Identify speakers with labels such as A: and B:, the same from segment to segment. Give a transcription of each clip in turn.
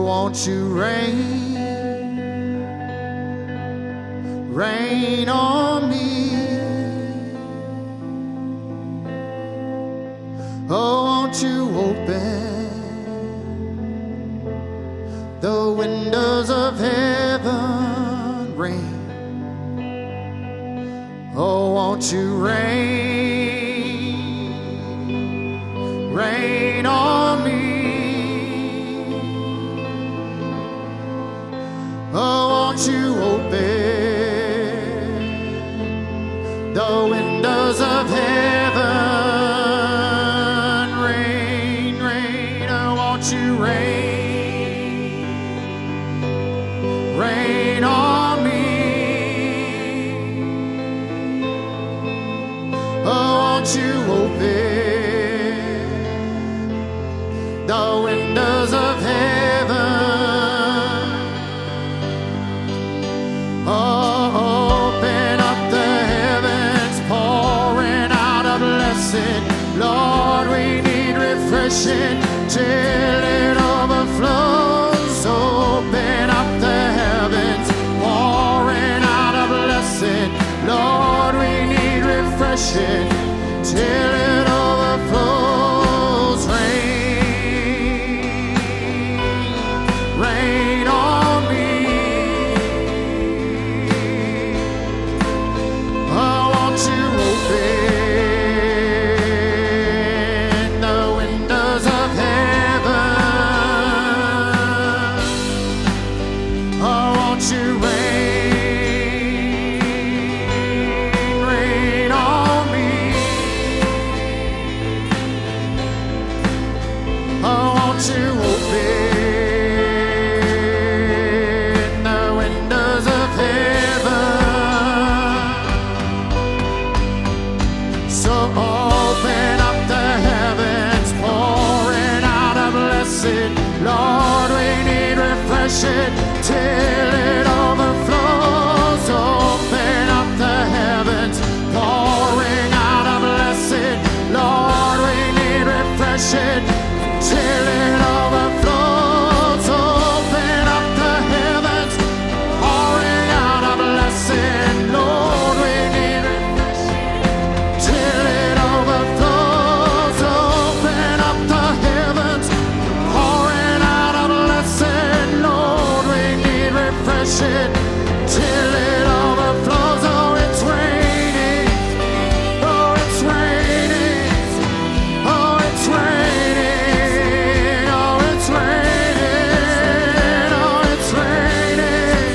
A: won't you rain on me? Oh, won't you open the windows of heaven, rain? Oh, won't you rain on me? Oh, won't you open the windows of heaven, rain, rain? Oh, won't you rain on me? Oh, won't you open the windows of heaven? Oh, open up the heavens, pouring out a blessing. Lord, we need refreshing till it overflows. Open up the heavens, pouring out a blessing. Lord, we need refreshing till it overflows. Rain on me. Oh, won't you open the windows of heaven? Oh, won't you rain on me? Oh, won't you open the windows of heaven? So open up the heavens, pouring out a blessing. Lord, we need refreshing till it overflows. Open up the heavens, pouring out a blessing. Lord, we need refreshing till it overflows. Open up the heavens, pouring out a blessing. Lord, we need refreshing till it overflows. Open up the heavens, pouring out a blessing. Lord, we need refreshing till it overflows. Oh, it's raining. Oh, it's raining. Oh, it's raining. Oh, it's raining. Oh, it's raining.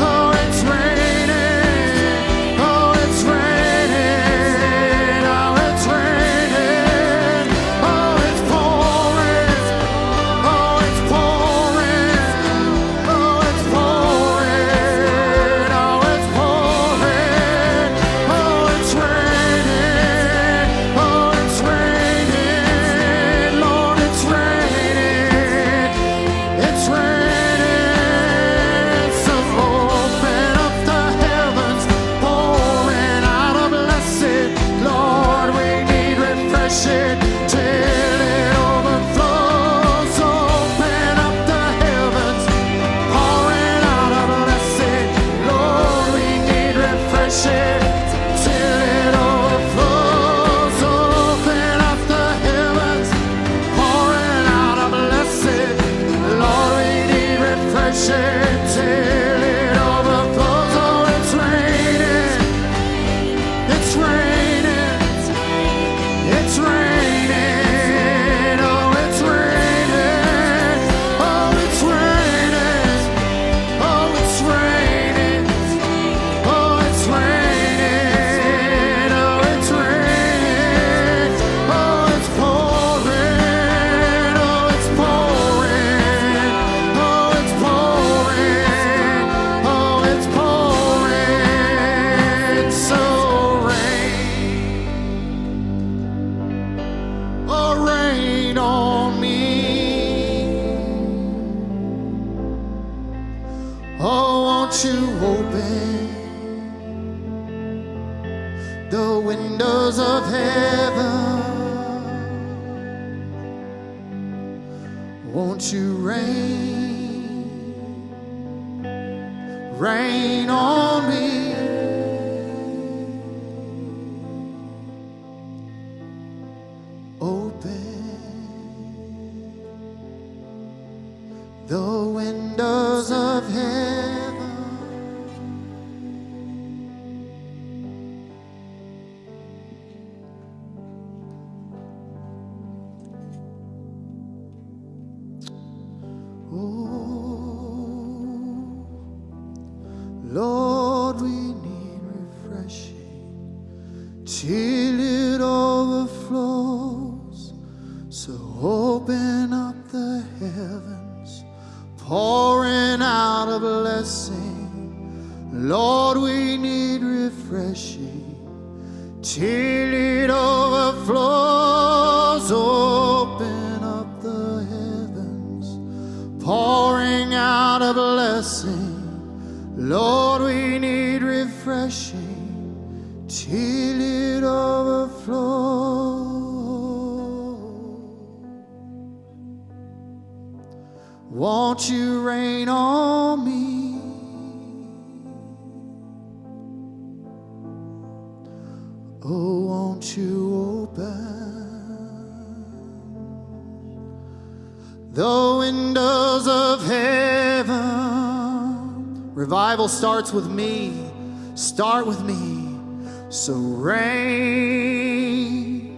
A: Oh, it's raining. Oh, it's raining. Oh, it's raining. Oh, it's pouring. Oh, it's pouring. Oh, it's pouring. Oh, it's pouring. Oh, it's raining. Oh, it's raining. Lord, it's raining. It's raining. So open up the heavens, pouring out a blessing. Lord, we need refreshing till it overflows. Open up the heavens, pouring out a blessing. Lord, we need refreshing till it overflows. Open up the heavens, pouring out a blessing. Lord, we need refreshing till it overflows. Oh, it's raining. It's raining. It's raining. Oh, it's raining. Oh, it's raining. Oh, it's raining. Oh, it's raining. Oh, it's raining. Oh, it's pouring. Oh, it's pouring. Oh, it's pouring. Oh, it's pouring. So rain. Oh, rain on me. Oh, won't you open the windows of heaven? Won't you rain rain on me. The windows of heaven, oh Lord, we need refreshing till it overflows. So open up the heavens, pouring out a blessing. Lord, we need refreshing till it overflows. Open up the heavens, pouring out a blessing. Lord, we need refreshing till it overflows. Won't you rain on me? Oh, won't you open the windows of heaven? Revival starts with me. Start with me. So rain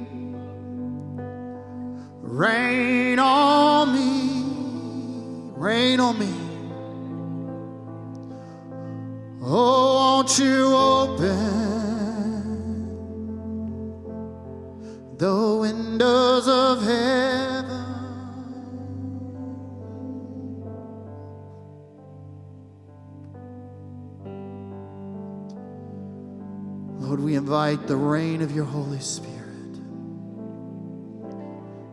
A: on me. Rain on me. Oh, won't you open the windows of heaven? Lord, we invite the rain of your Holy Spirit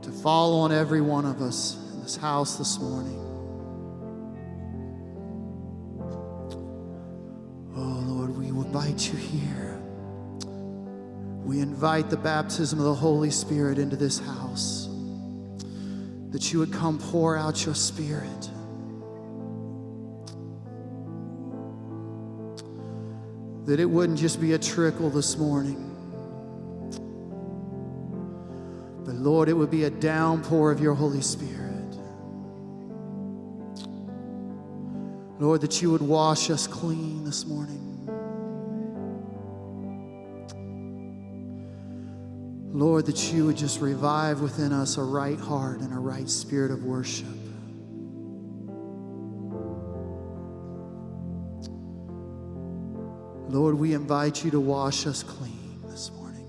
A: to fall on every one of us in this house this morning. Invite you here. We invite the baptism of the Holy Spirit into this house, that you would come pour out your Spirit. That it wouldn't just be a trickle this morning, but Lord, it would be a downpour of your Holy Spirit. Lord, that you would wash us clean this morning. Lord, that you would just revive within us a right heart and a right spirit of worship. Lord, we invite you to wash us clean this morning.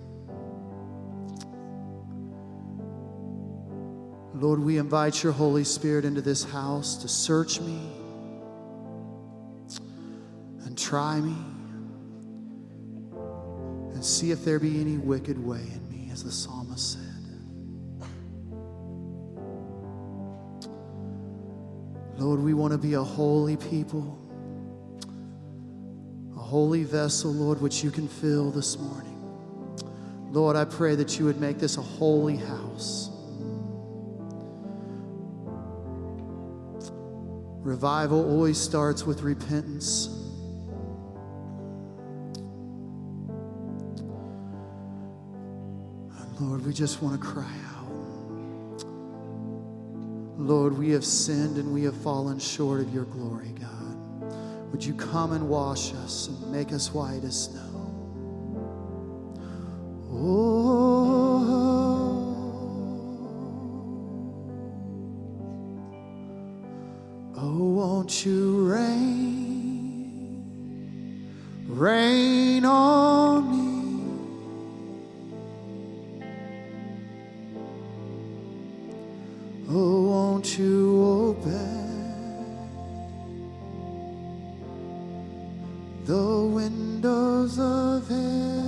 A: Lord, we invite your Holy Spirit into this house to search me and try me and see if there be any wicked way in me, as the psalmist said. Lord, we want to be a holy people, a holy vessel, Lord, which you can fill this morning. Lord, I pray that you would make this a holy house. Revival always starts with repentance. And Lord, we just want to cry out. Lord, we have sinned and we have fallen short of your glory, God. Would you come and wash us and make us white as snow? Oh, won't you rain on me? Oh, won't you open the windows of heaven?